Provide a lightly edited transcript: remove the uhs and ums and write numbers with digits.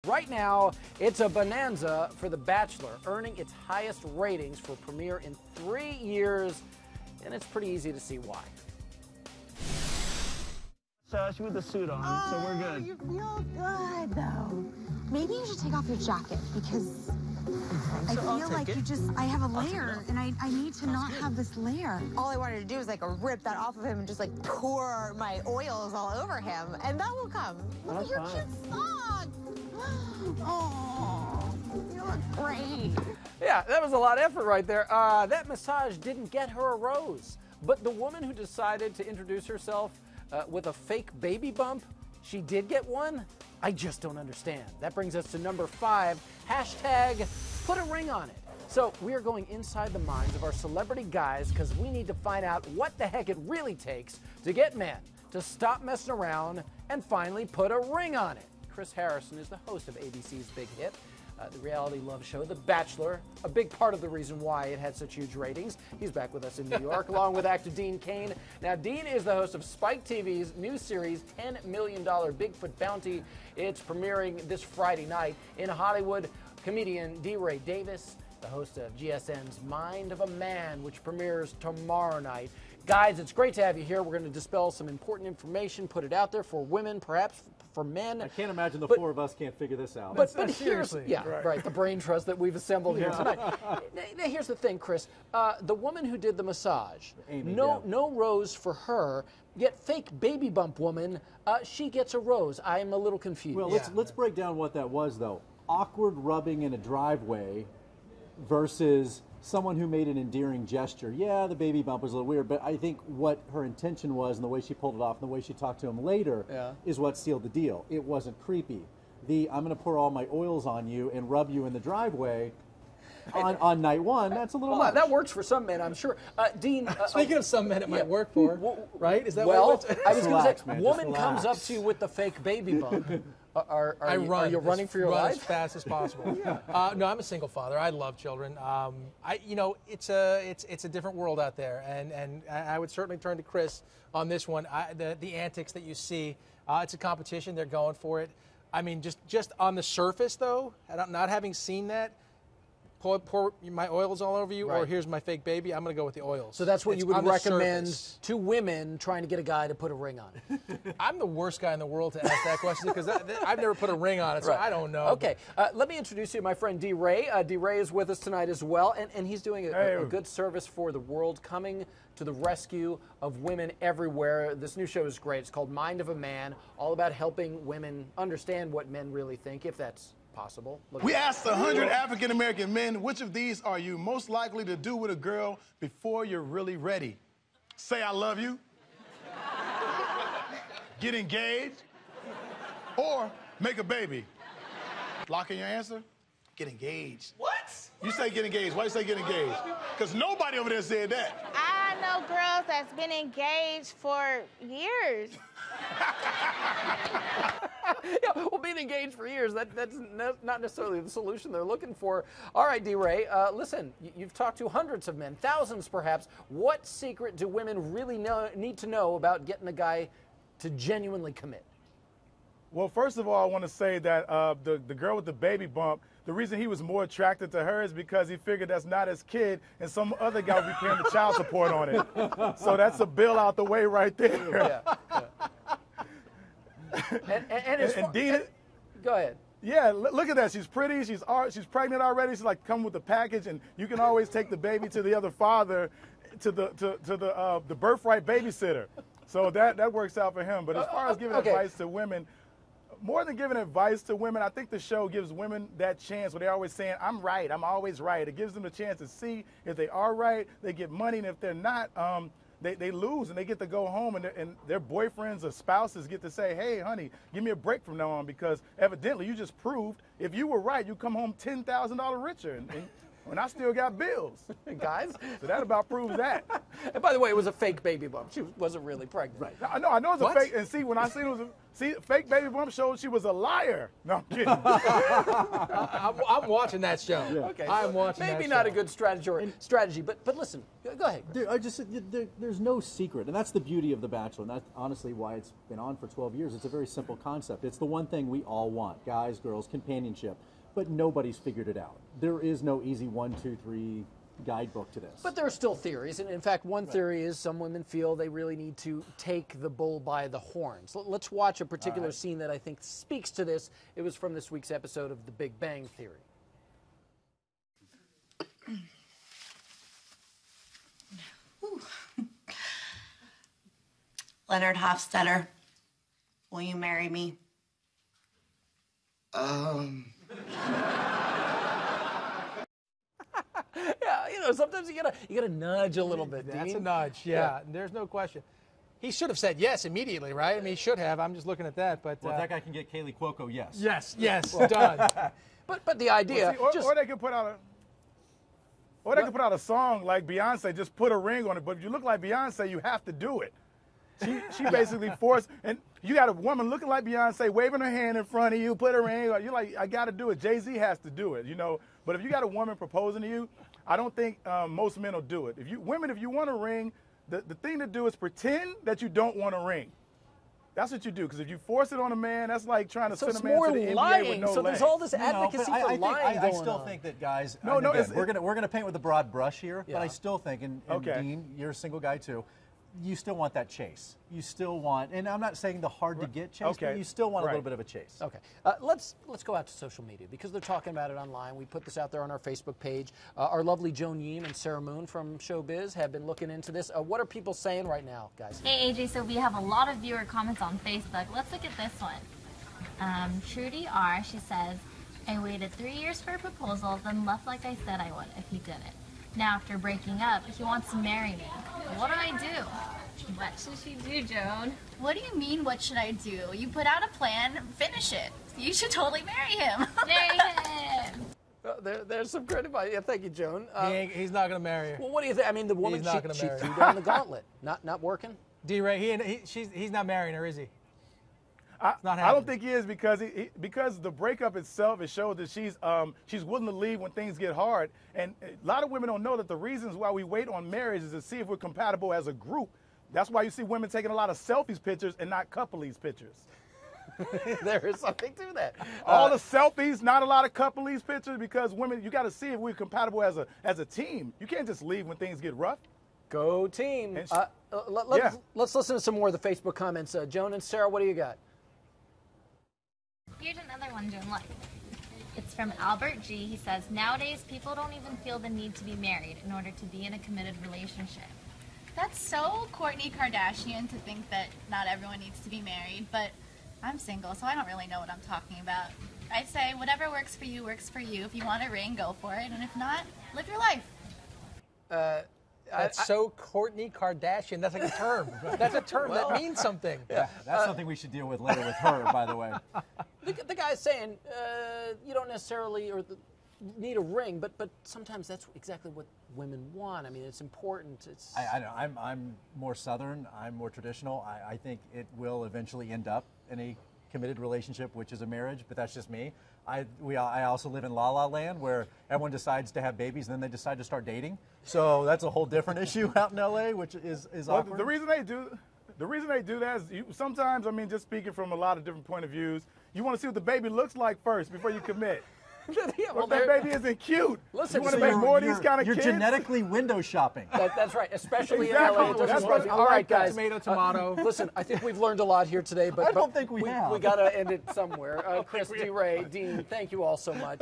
Right now, it's a bonanza for The Bachelor, earning its highest ratings for premiere in 3 years, and it's pretty easy to see why. Sash with the suit on, so we're good. You feel good, though. Maybe you should take off your jacket, because I feel like I have a layer, and I need to not have this layer. All I wanted to do was like rip that off of him and just like pour my oils all over him, and that will come. Look at your cute sock. Oh, you look great. Yeah, that was a lot of effort right there. That massage didn't get her a rose, but the woman who decided to introduce herself with a fake baby bump, she did get one? I just don't understand. That brings us to number 5, hashtag put a ring on it. So we are going inside the minds of our celebrity guys because we need to find out what the heck it really takes to get men to stop messing around and finally put a ring on it. Chris Harrison is the host of ABC's big hit, the reality love show, The Bachelor, a big part of the reason why it had such huge ratings. He's back with us in New York, along with actor Dean Cain. Now, Dean is the host of Spike TV's new series, $10 Million Bigfoot Bounty. It's premiering this Friday night in Hollywood. Comedian D. Davis, the host of GSN's Mind of a Man, which premieres tomorrow night. Guys, it's great to have you here. We're going to dispel some important information, put it out there for women, perhaps for men. I can't imagine the 4 of us can't figure this out. But here's, right, the brain trust that we've assembled here tonight. Now, here's the thing, Chris. The woman who did the massage, Amy, no rose for her, yet fake baby bump woman, she gets a rose. I am a little confused. Well, let's break down what that was, though. Awkward rubbing in a driveway versus someone who made an endearing gesture. Yeah, the baby bump was a little weird, but I think what her intention was and the way she pulled it off and the way she talked to him later is what sealed the deal. It wasn't creepy. I'm going to pour all my oils on you and rub you in the driveway on night 1, that's a little much. That works for some men, I'm sure. Dean, speaking of some men it might work for, right? Is that what I was going to say, woman comes up to you with the fake baby bump. Are you running for your life? As fast as possible. No, I'm a single father. I love children. It's a different world out there, and I would certainly turn to Chris on this one. The antics that you see, it's a competition. They're going for it. I mean, just on the surface, though, not having seen that, pour my oils all over you, or here's my fake baby, I'm going to go with the oils. So that's what you would recommend to women trying to get a guy to put a ring on it. I'm the worst guy in the world to ask that question because I've never put a ring on it, so I don't know. Okay, let me introduce you to my friend D. D. is with us tonight as well, and he's doing a good service for the world, coming to the rescue of women everywhere. This new show is great. It's called Mind of a Man, all about helping women understand what men really think, if that's possible. We asked 100 African-American men, which of these are you most likely to do with a girl before you're really ready? Say I love you, get engaged, or make a baby. Lock in your answer? Get engaged. What? You say get engaged. Why you say get engaged? Because nobody over there said that. I know girls that's been engaged for years. Yeah, well, being engaged for years, that's not necessarily the solution they're looking for. All right, D. Listen, you've talked to hundreds of men, thousands perhaps. What secret do women really need to know about getting a guy to genuinely commit? Well, first of all, I want to say that the girl with the baby bump, the reason he was more attracted to her is because he figured that's not his kid and some other guy would be paying the child support on it. So that's a bill out the way right there. And Dean, go ahead. Yeah, look at that. She's pretty. She's pregnant already. She's like come with the package, and you can always take the baby to the other father, to the birthright babysitter. So that works out for him. But as far as giving advice to women, more than giving advice to women, I think the show gives women that chance where they're always saying, I'm right, I'm always right. It gives them a chance to see if they are right, they get money, and if they're not, they lose, and they get to go home, and their boyfriends or spouses get to say, hey, honey, give me a break from now on, because evidently you just proved if you were right, you come home $10,000 richer. and I still got bills. Guys. So that about proves that. And by the way, it was a fake baby bump. She wasn't really pregnant. Right. I know it's What? a fake. And see, when I seen it was fake baby bump showed she was a liar. No, I'm kidding. I'm watching that show. Yeah. Okay. I'm watching Maybe that not show. a good strategy, but listen. Go ahead. There's no secret, and that's the beauty of The Bachelor, and that's honestly why it's been on for 12 years. It's a very simple concept. It's the one thing we all want: guys, girls, companionship. But nobody's figured it out. There is no easy 1, 2, 3 guidebook to this. But there are still theories, and in fact, one theory is some women feel they really need to take the bull by the horns. Let's watch a particular scene that I think speaks to this. It was from this week's episode of The Big Bang Theory. Leonard Hofstadter, will you marry me? Yeah, sometimes you gotta nudge a little bit. That's Dean. a nudge, yeah. There's no question. He should have said yes immediately, right? I mean, he should have. I'm just looking at that, but Well, if that guy can get Kaylee Cuoco, yes. yes, done. But the idea, or they could put out a song like Beyonce, just put a ring on it. But if you look like Beyonce, you have to do it. She basically forced, and you got a woman looking like Beyonce, waving her hand in front of you, put her ring on. You're like, I got to do it. Jay-Z has to do it, But if you got a woman proposing to you, I don't think most men will do it. If you want a ring, the thing to do is pretend that you don't want a ring. That's what you do, because if you force it on a man, that's like trying to send a man to the NBA with no So there's all this advocacy for lying going on. I still think that guys. We're gonna paint with a broad brush here, but I still think, and Dean, you're a single guy too. You still want that chase. You still want, and I'm not saying the hard to get chase, but you still want a little bit of a chase. Okay, let's go out to social media because they're talking about it online. We put this out there on our Facebook page. Our lovely Joan Yeem and Sarah Moon from Showbiz have been looking into this. What are people saying right now, guys? Hey AJ, so we have a lot of viewer comments on Facebook. Let's look at this one. Trudy R, she says, I waited 3 years for a proposal, then left like I said I would if he didn't. Now after breaking up, he wants to marry me. What do I do? What should she do, Joan? What do you mean, what should I do? You put out a plan, finish it. You should totally marry him. Marry him! There's some credit by you. Thank you, Joan. He's not going to marry her. Well, what do you think? I mean, the woman, she marry threw down the gauntlet. Not working? D-Ray, he's not marrying her, is he? I don't think he is because the breakup itself, it showed that she's willing to leave when things get hard. And a lot of women don't know that the reasons why we wait on marriage is to see if we're compatible as a group. That's why you see women taking a lot of selfies pictures and not couplese pictures. There is something to that. All the selfies, not a lot of couplese pictures, because women, you got to see if we're compatible as a team. You can't just leave when things get rough. Go team. Let's listen to some more of the Facebook comments. Joan and Sarah, what do you got? Here's another one, Joan. Look. It's from Albert G. He says, nowadays people don't even feel the need to be married in order to be in a committed relationship. That's so Kourtney Kardashian to think that not everyone needs to be married, but I'm single, so I don't really know what I'm talking about. I'd say whatever works for you works for you. If you want a ring, go for it, and if not, live your life. That's so Kourtney Kardashian. That's like a term. That's a term that means something. Yeah, that's something we should deal with later with her, by the way. The guy's saying you don't necessarily need a ring, but sometimes that's exactly what women want. I mean, it's important. I know. I'm more Southern. I'm more traditional. I think it will eventually end up in a committed relationship, which is a marriage, but that's just me. I also live in La La Land, where everyone decides to have babies and then they decide to start dating. So that's a whole different issue out in LA, which is awkward. The reason they do that is sometimes, I mean, just speaking from a lot of different point of views, you want to see what the baby looks like first before you commit. Well, that baby isn't cute. Listen, you want to make more of these kind of kids? You're genetically window shopping. That's right, especially exactly. in LA. That's right. All right, guys. Tomato. Listen, I think we've learned a lot here today, but I don't think we have. We got to end it somewhere. Chris, D. Ray, Dean, thank you all so much.